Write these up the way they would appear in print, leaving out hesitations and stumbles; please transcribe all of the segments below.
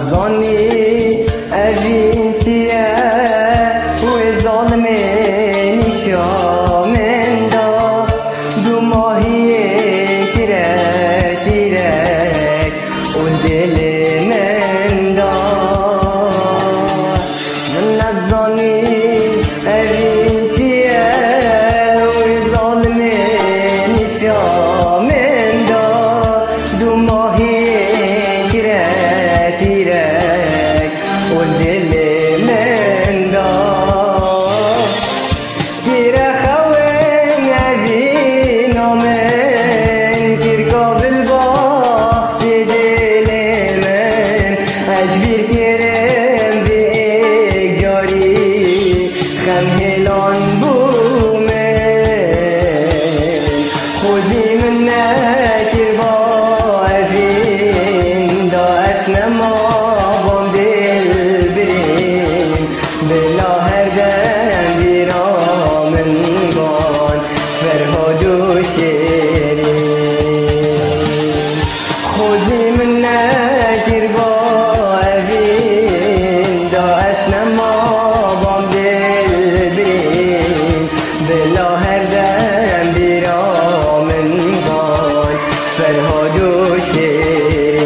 نزانی از این چیه و ظالمه نشامن دا دو ماهی کرد دیرک و دل من دا نزانی از این چیه و ظالمه نشامن دا دو ماهی کرد دیرک و دل من دا هلان بومن خودی من نکر با ازین دا اسنما بام دل برین بلا هر دن بیرامن بان فرهاد و شیرین خودی من نکر با ازین دا اسنما بلا هر دم بیرامن بان فرهاد و شیرین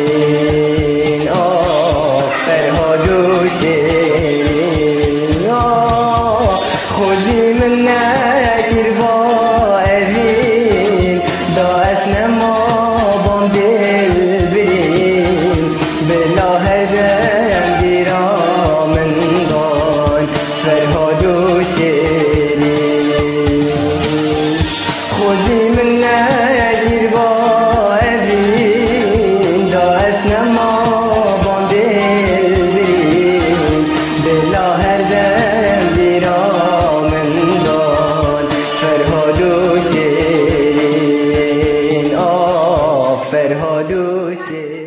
فرهاد و شیرین خودی من نکر با ازین دا اسنما بام دل برین بلا هر دم بیرامن بان فرهاد و شیرین خودی من نگیر با ازین دا اسنما بام دل برین بلا هر دم بیرامن دان فرهاد و شیرین فرهاد و شیرین